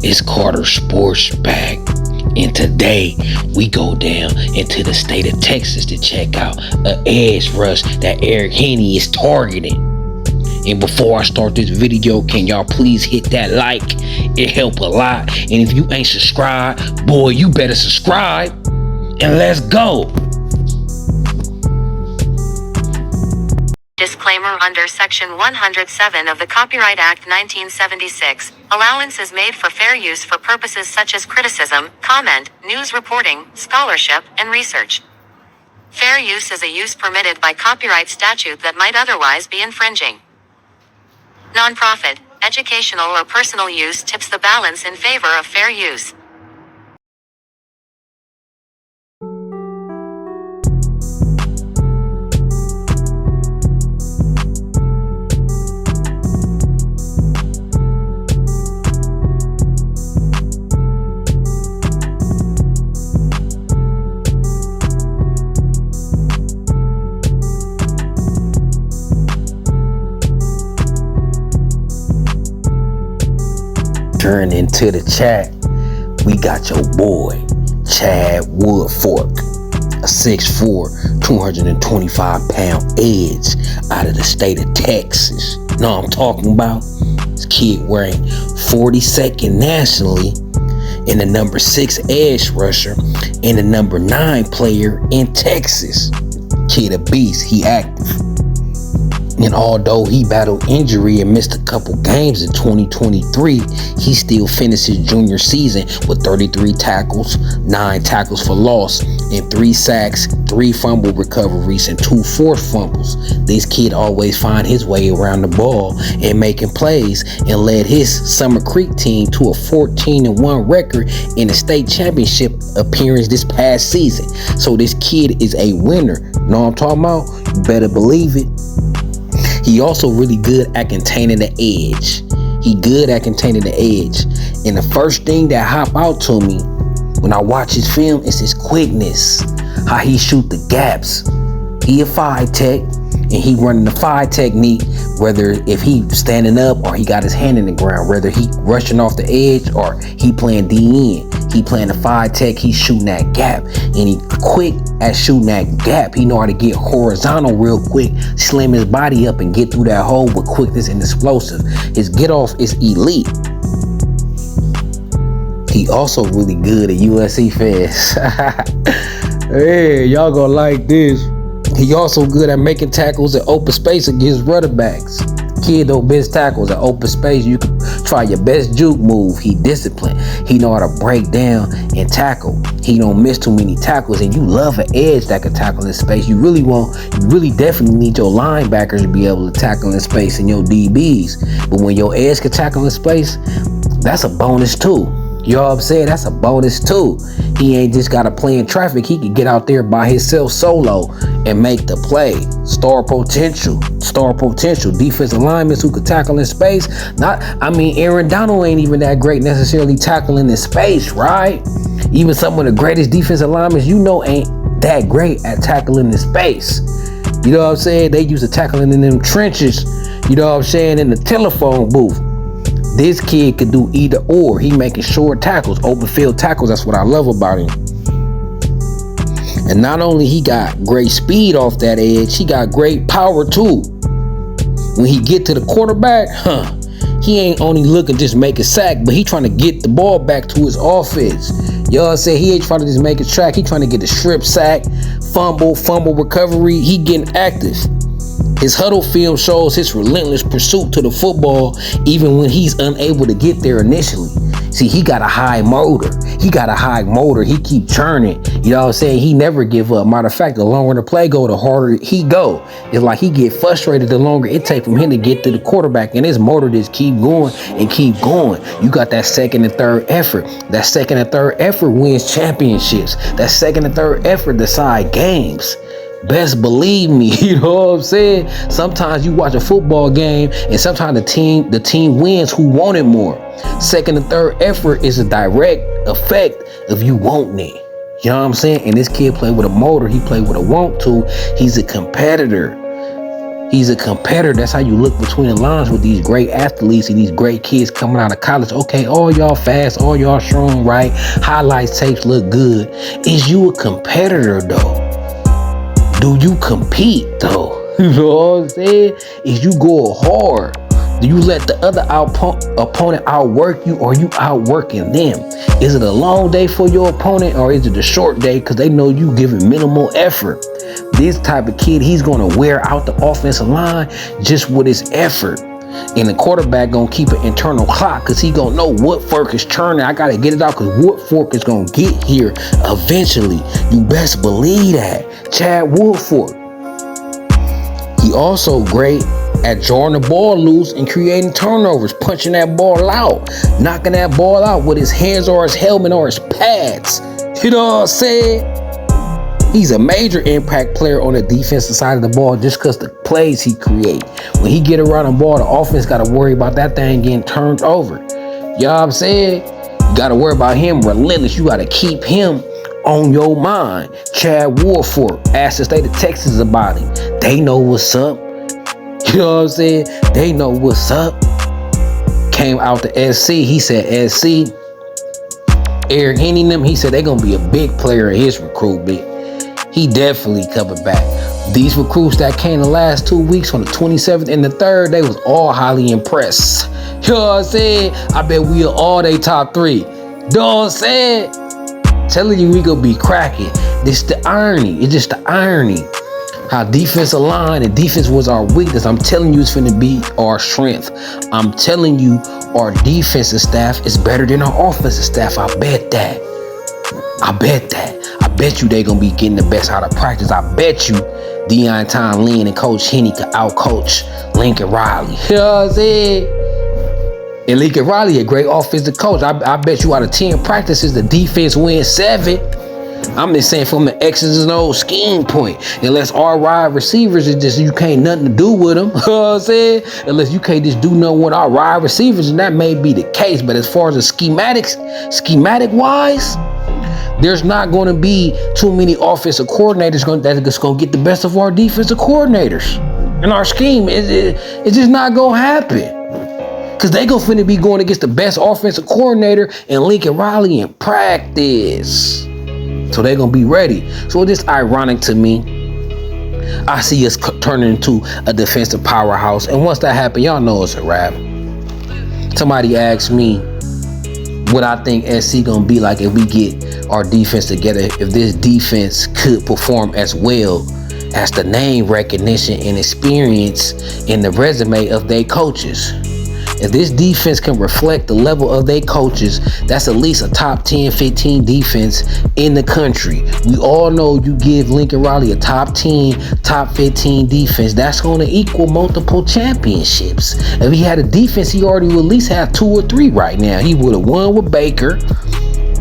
It's Carter Sports Back. And today we go down into the state of Texas to check out an edge rush that Eric Henney is targeting. And before I start this video, can y'all please hit that like? It help a lot. And if you ain't subscribed, boy, you better subscribe. And let's go. Disclaimer: under Section 107 of the Copyright Act 1976, allowance is made for fair use for purposes such as criticism, comment, news reporting, scholarship, and research. Fair use is a use permitted by copyright statute that might otherwise be infringing. Nonprofit, educational, or personal use tips the balance in favor of fair use. Turn into the chat, we got your boy, Chad Woodfork, a 6'4", 225-pound edge out of the state of Texas. Know what I'm talking about? This kid wearing 42nd nationally and the number 6 edge rusher and the number 9 player in Texas. Kid a beast, he active. And although he battled injury and missed a couple games in 2023, he still finished his junior season with 33 tackles, 9 tackles for loss, and 3 sacks, 3 fumble recoveries, and 2 forced fumbles. This kid always find his way around the ball and making plays, and led his Summer Creek team to a 14-1 record in the state championship appearance this past season. So this kid is a winner. Know what I'm talking about? You better believe it. He also really good at containing the edge. He good at containing the edge. And the first thing that hop out to me when I watch his film is his quickness. How he shoot the gaps. He a 5 tech and he running the 5 technique, whether if he standing up or he got his hand in the ground, whether he rushing off the edge or he playing DN. He playing the 5 tech, he's shooting that gap. And he quick at shooting that gap. He know how to get horizontal real quick, slim his body up and get through that hole with quickness and explosive. His get off is elite. He also really good at USC fans. Hey, y'all gonna like this. He also good at making tackles at open space against running backs. Kid don't miss tackles at open space. You can try your best juke move. He disciplined. He know how to break down and tackle. He don't miss too many tackles. And you love an edge that can tackle in space. You really definitely need your linebackers to be able to tackle in space and your DBs. But when your edge can tackle in space, that's a bonus too. You know what I'm saying? That's a bonus too. He ain't just got to play in traffic. He can get out there by himself solo and make the play. Star potential. Defensive linemen who could tackle in space. Aaron Donald ain't even that great necessarily tackling in space, right? Even some of the greatest defensive linemen ain't that great at tackling in space. You know what I'm saying? They used to tackling in them trenches, you know what I'm saying, in the telephone booth. This kid could do either or. He making short tackles, open field tackles. That's what I love about him. And not only he got great speed off that edge, he got great power too. When he get to the quarterback, he ain't only looking just make a sack, but he trying to get the ball back to his offense. Y'all say he ain't trying to just make a track. He trying to get the strip sack, fumble recovery. He getting active. His huddle film shows his relentless pursuit to the football even when he's unable to get there initially. See, he got a high motor. He keep churning. You know what I'm saying? He never give up. Matter of fact, the longer the play go, the harder he go. It's like he get frustrated the longer it take from him to get to the quarterback. And his motor just keep going and keep going. You got that second and third effort. That second and third effort wins championships. That second and third effort decide games. Best believe me, you know what I'm saying? Sometimes you watch a football game and sometimes the team wins who want it more. Second and third effort is a direct effect of you wanting it. You know what I'm saying? And this kid played with a motor. He played with a want to. He's a competitor. He's a competitor. That's how you look between the lines with these great athletes and these great kids coming out of college. Okay, all y'all fast, all y'all strong, right? Highlights tapes look good. Is you a competitor though? Do you compete though? You know what I'm saying? Is you go hard? Do you let the other opponent outwork you, or you outworking them? Is it a long day for your opponent, or is it a short day because they know you giving minimal effort? This type of kid, he's gonna wear out the offensive line just with his effort. And the quarterback gonna keep an internal clock because he gonna know Woodfork is turning. I gotta get it out because Woodfork is gonna get here eventually. You best believe that. Chad Woodfork. He also great at drawing the ball loose and creating turnovers, punching that ball out, knocking that ball out with his hands or his helmet or his pads. You know what I'm saying? He's a major impact player on the defensive side of the ball just because the plays he create. When he get around the ball, the offense got to worry about that thing getting turned over. You know what I'm saying? You got to worry about him relentless. You got to keep him on your mind. Chad Woodfork, ask the state of Texas about him. They know what's up. You know what I'm saying? They know what's up. Came out to SC. He said SC. Eric Henny them, he said they're going to be a big player in his recruitment. He definitely coming back. These recruits that came the last 2 weeks on the 27th and the 3rd, they was all highly impressed. You know what I'm saying? I bet we are all they top 3. You know what I'm saying? Telling you we gonna be cracking. This the irony. It's just the irony. How defensive line and defense was our weakness. I'm telling you it's finna be our strength. I'm telling you our defensive staff is better than our offensive staff. I bet that. I bet that. I bet you they gonna be getting the best out of practice. I bet you Deion Tom Lynn and Coach Henny could outcoach Lincoln Riley. You know what I'm saying? And Lincoln Riley, a great offensive coach. I bet you out of 10 practices, the defense wins 7. I'm just saying from the X's and O's scheme point. Unless our wide receivers is just, you can't nothing to do with them. You know what I'm saying? Unless you can't just do nothing with our wide receivers, and that may be the case. But as far as the schematic wise, there's not going to be too many offensive coordinators that's going to get the best of our defensive coordinators. And our scheme, it's just not going to happen. Because they going to be going against the best offensive coordinator and Lincoln Riley in practice. So they're going to be ready. So it's just ironic to me. I see us turning into a defensive powerhouse. And once that happens, y'all know it's a wrap. Somebody asked me what I think SC going to be like if we get our defense together. If this defense could perform as well as the name recognition and experience in the resume of their coaches. If this defense can reflect the level of their coaches, that's at least a top 10, 15 defense in the country. We all know you give Lincoln Riley a top 10, top 15 defense, that's going to equal multiple championships. If he had a defense, he already would at least have 2 or 3 right now. He would have won with Baker,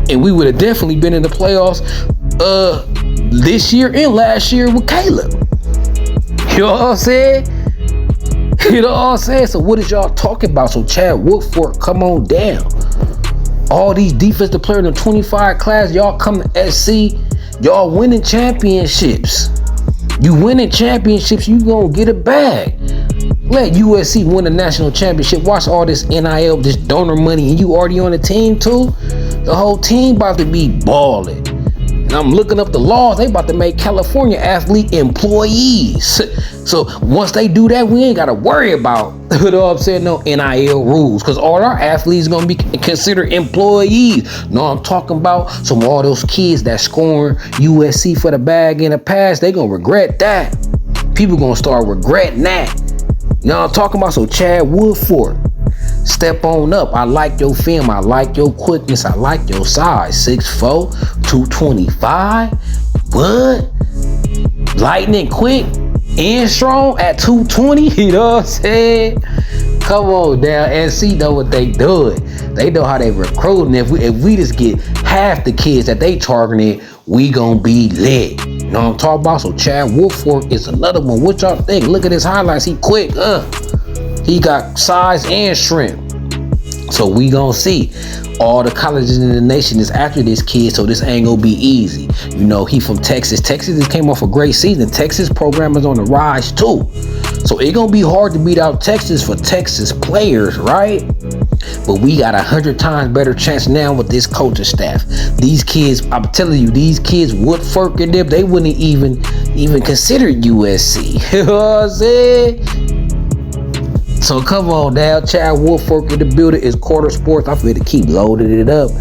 and we would have definitely been in the playoffs this year and last year with Caleb. You know what I'm saying? You know what I'm saying? So what is y'all talking about? So Chad Woodfork, come on down. All these defensive players in the 25 class, y'all come to SC, y'all winning championships. You winning championships, you gonna get a bag. Let USC win a national championship. Watch all this NIL, this donor money, and you already on the team too? The whole team about to be balling. And I'm looking up the laws. They about to make California athlete employees. So once they do that, we ain't got to worry about, you know what I'm saying, no NIL rules. Because all our athletes going to be considered employees. No, I'm talking about some of all those kids that scoring USC for the bag in the past. They going to regret that. People going to start regretting that. You know what I'm talking about? So Chad Woodfork, step on up. I like your film. I like your quickness. I like your size. 6'4", 225. What? Lightning quick and strong at 220. You know what I'm saying? Come on down. SC know what they doing. They know how they recruiting. If we just get half the kids that they targeted, we gonna be lit. You know what I'm talking about? So Chad Woodfork is another one. What y'all think? Look at his highlights. He quick. He got size and strength. So we gonna see. All the colleges in the nation is after this kid, so this ain't gonna be easy. You know, he from Texas. Texas just came off a great season. Texas program is on the rise too. So it gonna be hard to beat out Texas for Texas players, right? But we got 100 times better chance now with this coaching staff. These kids, I'm telling you, these kids, Woodfork and them, they wouldn't even consider USC. You know what I'm saying? So come on now, Chad Woodfork in the building is Quarter Sports. I'm finna keep loading it up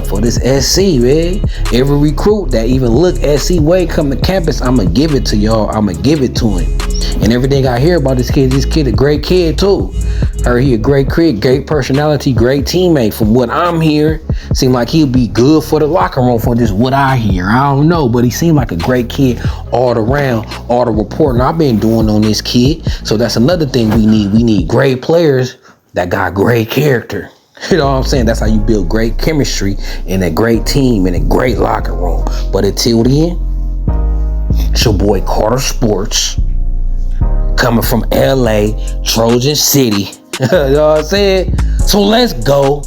for this SC, man. Every recruit that even look SC way come to campus, I'ma give it to y'all. I'ma give it to him. And everything I hear about this kid a great kid too. Heard he a great kid, great personality, great teammate. From what I'm hearing, seem like he'll be good for the locker room for just what I hear. I don't know, but he seemed like a great kid all around, all the reporting I've been doing on this kid. So that's another thing we need. We need great players that got great character. You know what I'm saying? That's how you build great chemistry in a great team, in a great locker room. But until then, it's your boy Quarter Sports, coming from LA, Trojan City. You know what I'm saying? So let's go.